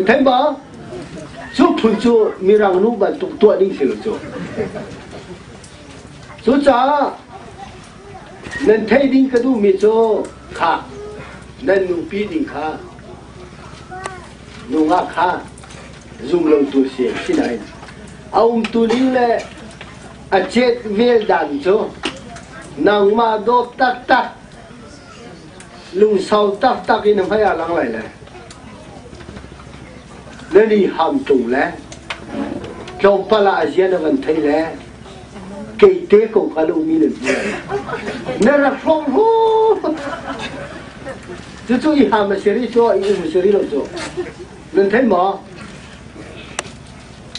nên thấy mà chút thun chú mi răng nu bản tục tua đi xí chú chú cha nên thấy đi cái đu mi chú khá nên nu pi đi khá nu ngã khá zoom lâu tu xí xí này ông tu đi lệ chết về đàn chú nàng mà đốt tắc tắc lùng sau tắc tắc cái nó phải à lăng lại này nên đi hàm trùng lẽ trong pala Asia nó vẫn thấy lẽ kỳ tế cũng phải lưu mi lên nên là phong phú chú chú ý hàm mà xử lý cho ý mà xử lý đâu cho nên thấy mà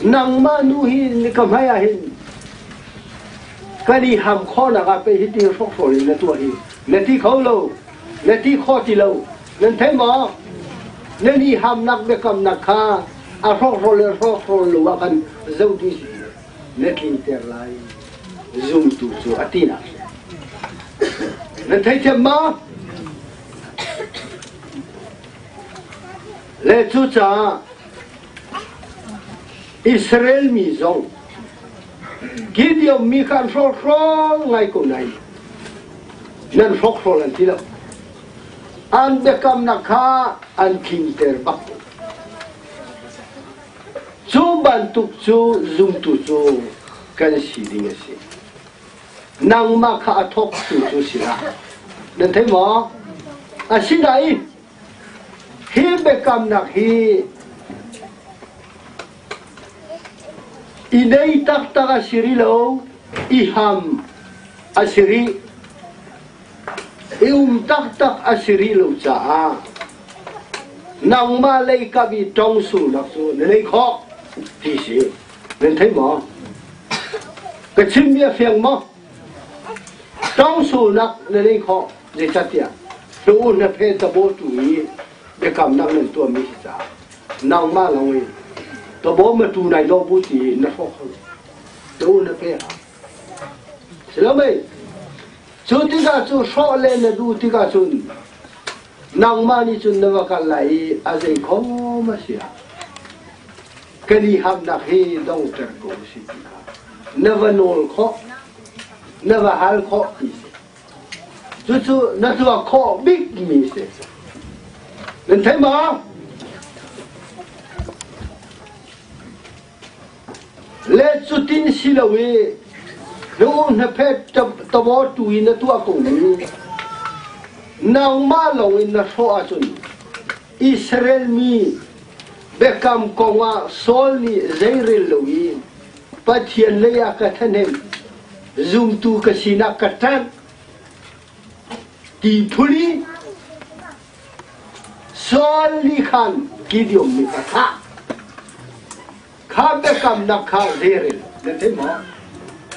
nàng mà nuôi hi cầm hay à hi cái đi hàm khó là gặp phải đi phong phú là tua hi nên đi khó lâu nên đi khó thì lâu nên thấy mà nên đi hàm nặng để cầm nặng kha à phong phú lâu akan dâu đi nên đi ter lại zoom tu cho atina nên thấy thêm mà lệ chú cha Israel mi zong Gideon mi kan phô ngay cùng này nên phô lần tí đâu an bekam na kha an kim ter bak chú ban tuk chú zoom tu chú kan si ding si nang ma kha thok tu chú sila nên thấy mo à xin đây hi bekam na hi inay tak asiri lo iham asiri tak asiri lo cha nang ma lei ka bi tong su nak su nei kho thì si nên thấy mo cái chim bia phiền mo tong su nak nei kho je cha tia tu na phe ta bo tu yi để cầm nang nên tua mi cha nang ma lo tôi bố mà tu này đâu bố gì nó khó không đâu nó phải à xin lỗi chú tí cả chú sợ lên là đu tí cả chú nang mà đi chú nó vào cái lại à gì khó mà xí à cái đi ham đặc hi đông trời cổ xí tí cả nó vào nồi khó nó vào hal khó tí chú nó vào khó big mi xí nên thấy mà lệ chú tin xí lâu ấy nếu nó phải tập bó tùy nó tua cùng nàng ma lòng in nó so à chun Israel mi bekam konga sol ni Israel lâu ấy bắt hiện lấy à cái thân em zoom tu cái xí na cái thân thì thuli sol ni khan Gideon mi cái thà khá bekam nak khá zere nên thế mà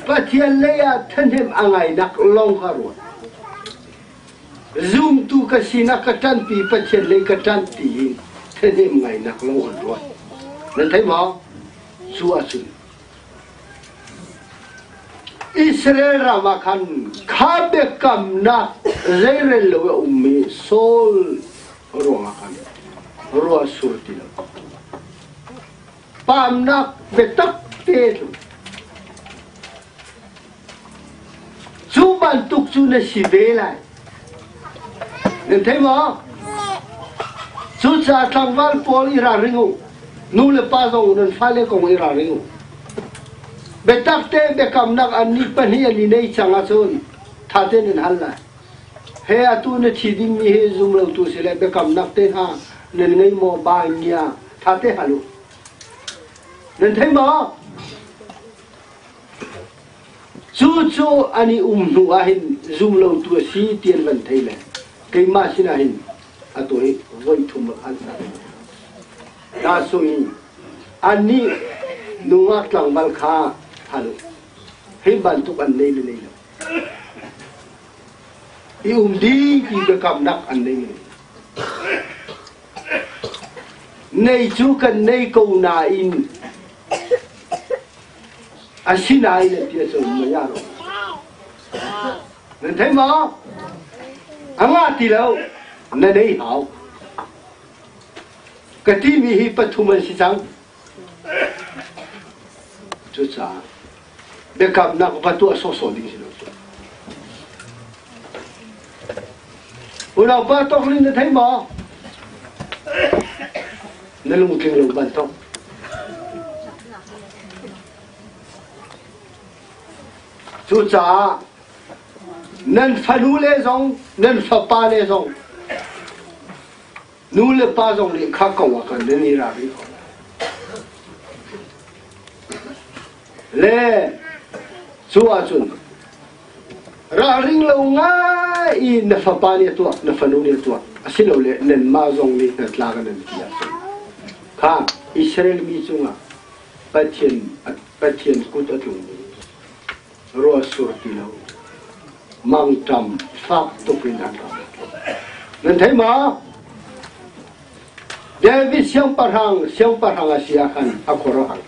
bắt hiện lấy à thân em angai nak long khá rồi zoom tu cái xí na cái chân pi bắt hiện lấy cái chân pi thân em angai nak long khá rồi nên thế mà xua xun Israel rama khan khá bekam nak zere lo ummi sol ruang khan ruang surti lo pam nak betak te chú ban tuk chú na si về lại nên thấy mà chú cha thằng văn Paul ira ringu nu le pa dong nên phải le công ira ringu betak te bekam nak ani pan hi ani nei changa chon tha te nên hal lại he atu na chi ding ni he zum lo tu se le bekam nak te ha nên ngai mo ba nia tha te halu nên thấy mà chú anh nu ahin zoom lâu tua si tiền vẫn thấy là cái mà xin ahin à tôi voi thùng ăn sa đa số anh nu ngắt lang bal kha halu hay ban tục ăn này này đi khi được cầm nặng ăn này này chú cần này câu na in à xin ai là tiền số mà nhà rồi nên thấy mà anh ngã thì đâu nên đấy hảo cái tim hi bắt thu mình sang chú cha để cầm nặng bắt tua so so đi xin lỗi ủa nào bắt tóc lên thấy mà nên lùng kinh lùng bận tóc chú cha nên phải nuôi lê rong nên phải pa lê rong nuôi lê pa rong lê khắc cầu à cần nên đi ra đi lê chú à chun ra ring lâu ngay in phải pa lê tua nên phải nuôi lê tua xin lỗi lê nên ma rong lê nên là cái nên kia khá Israel mi chung à bắt thiên cút ở chung rồi sửa đi lâu mang trầm pháp tục viên ăn nên thấy mà David siang parhang Asia kan akoro hang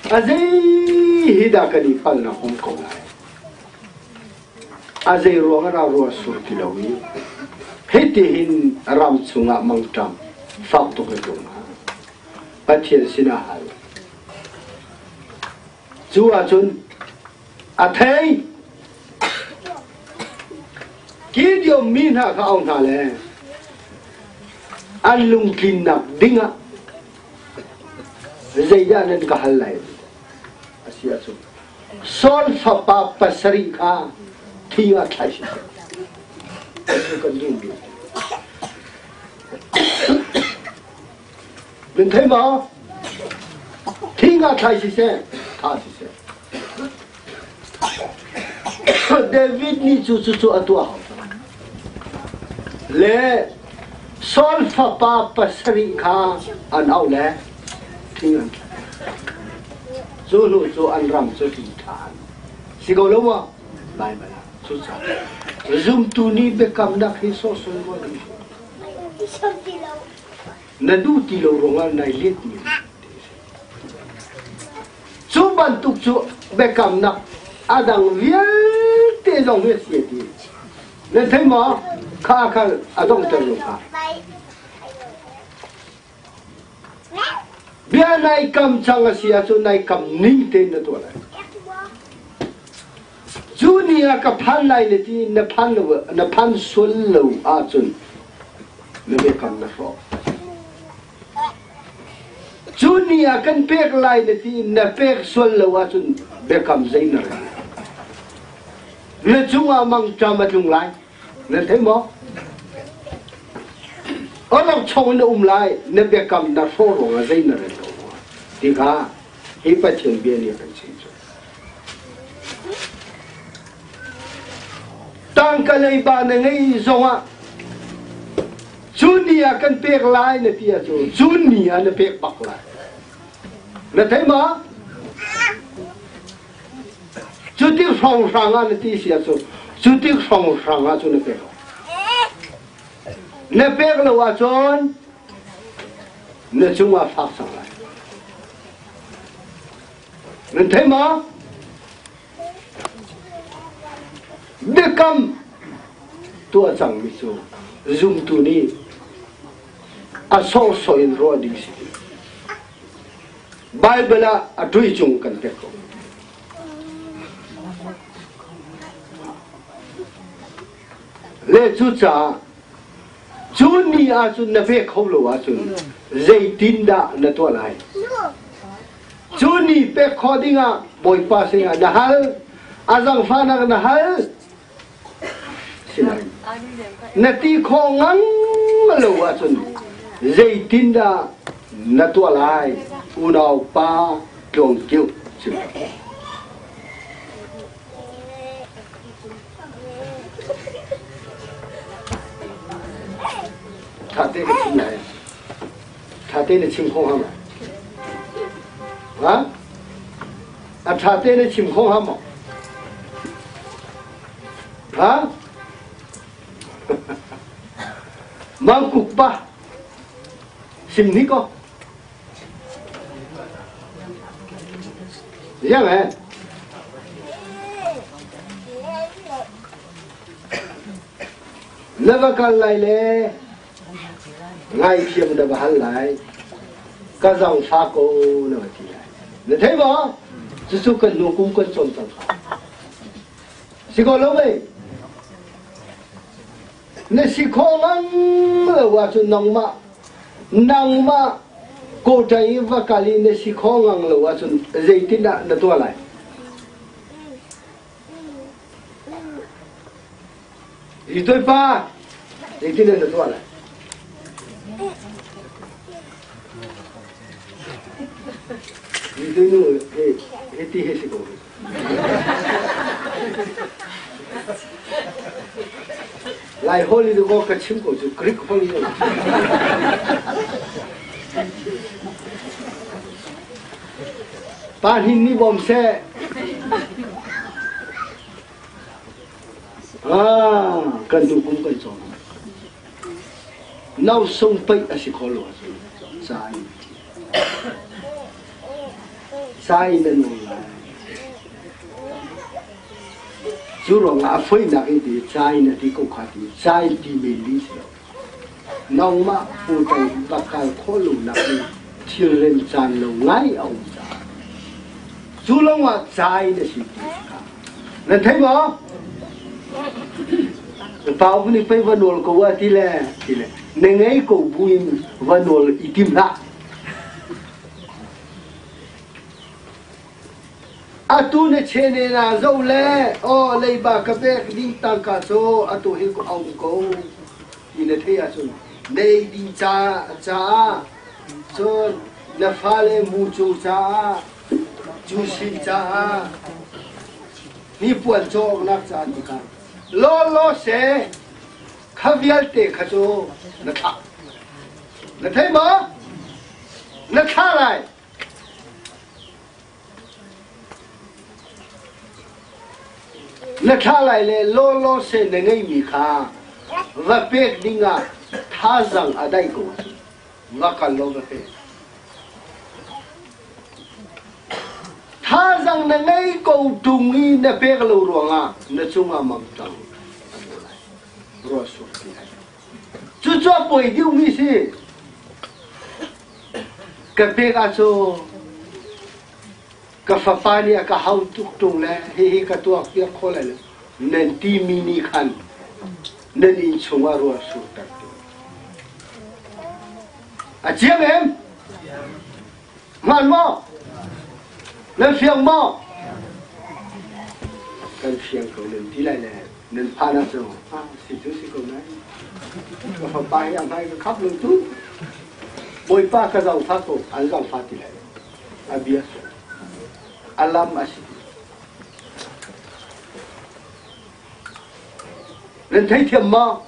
azai hidakani palna hong kong azai ruang ra ruwa sur kilawi heti hin ram chunga mang trầm pháp tục viên pathian sina hal chu a chun a thei kí điều min ha khao ông thà lệ anh lung kinh nạp đinh á dây ra nên cả hai lại asia su sol pha pa pasari kha thi ngã thay si cần dùng đi mình thấy mà thi ngã thay si se tha si se David ni chu atua lệ sol pha pa pasari kha an au lệ thiên an chu lu chu an ram chu thi than si go lo ma bai ba chu cha zoom tu ni be kam na khi so so mo ni na du ti lo rongal nai lit ni chu ban tuk chu be kam na adang vial te long he si ti nên thấy mà kha ở trong trường luôn cả bia này cầm chăng Asia chỗ này cầm ninh tên là tuổi này Junior cái pan này là gì nó pan xuân lâu à chun nó bị cầm nó phò Junior cái pek lại là gì nó pek xuân lâu à chun bị cầm dây nó là chúng à mang cho mà chúng lại nên thấy không? Ở trong trong nó lại nên bị cầm đặt phô rồi là dây nó rồi thì cả hi bắt tiền biên này cần xin cho tăng cái này bà này ngay giống à Junior cần bẹc lại này thì cho Junior nó bẹc bạc lại nên thấy không? chú tiếc phòng sang anh thì xia số chú tiếc phòng sang anh chú nó bẹc nó bẹc là what chọn nó chúng mà phát sang lại nên thấy mà để cầm tua chẳng bị số zoom tu ni à so so in rồi đi xí Bible là à đuôi chung cần bẹc lệ chú cha chú ni à chú nạp về không lâu à chú dây tin đã nạp tua lại chú ni về khó đi ngà bồi pa sinh à nahal azang pha na nahal xin lỗi nạp ti khó ngang lâu à chú dây tin đã nạp tua lại u nào pa trồng kêu xin lỗi thà tê cái chim này thà tê là chim không hả hả à thà tê là chim không hả hả mang cục ba chim ní co giang này leva cal lại lệ ngay thiêm đã bahal lại các dòng pha cô nó thì lại để thấy không chú chú cần nụ cũng cần trộn trộn chỉ có lâu vậy nên chỉ có lắm làว่าchú nang mà cô trai và kali nên chỉ có ngang làว่าchú dây tin đã tua lại thì tôi pa dây tin đã tua lại thì tôi nói hết thì hết rồi lại hồi đi có cái chim của chú Khrihfa Bu pan hin ni bom se cần tu cũng cần chọn nấu sông pei ở sĩ khó lúa sai nên là chú rồi ngã phơi nãy thì sai nè thì cũng khá thì sai thì mình đi nông mà phụ tay bạc cái khó lúa nãy thì lên tràn lúa ngay ông già chú long mà sai nè thì nên thấy không bao nhiêu phải vận động của vợ thì là nên ngay của vui vận động ít tim lại atu ne chene na zo le o le ba ka be ding tang ka so atu he ko au ko ine the ya so ne ding cha so na fale mu chu cha chu si cha ni puan cho na cha ni ka lo se khavial te kha so na thai ma na kha lại nó thả lại là lo se nên ngay mi khá và biết đi ngà thả rằng ở đây cũng và cả lo về thả rằng là ngay cầu trùng đi nó biết lâu rồi à nó chung à mầm trăng rồi xuống chú cho bồi điêu mi si cái biết à cho cái pháp pani cái hậu tục tung lên hi cái tuak kia khó lại nên ti mini khan nên in chung ở rồi xuống đặt à chiếm em ngoan mò nên phiền mò cái phiền cầu nên tí lại nên pha nó rồi xịt cầu này cái pháp pani anh hay cái khắp luôn chút bồi pa cái dòng phát cổ anh dòng phát tí lại à bia alam asih nên thấy thiềm mò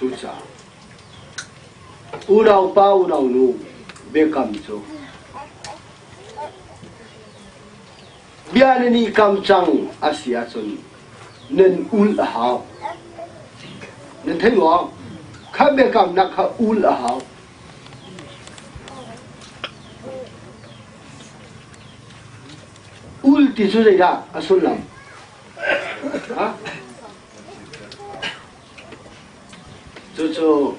chú cha u nào pa u nào nu be kam cho bian ni kam chang asia chun nên ul hao nên thấy không khá be kam nak ha ul hao ulti su ra asulam ha cho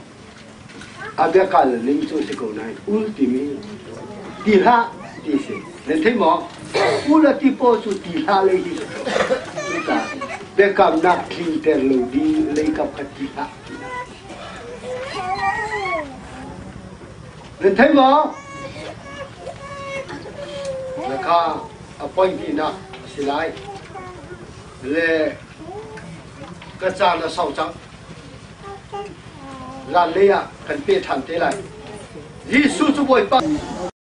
abia kal lim cho se ko nai ultimi ti ha ti se nên thấy mò ulti po su ti ha le di ta be kam na clinter lo di le kap khat ti ha nên thấy mò là ka appointee na silai le ka cha na sau chang la le ya kan pe than te lai Giêsu chu boi pa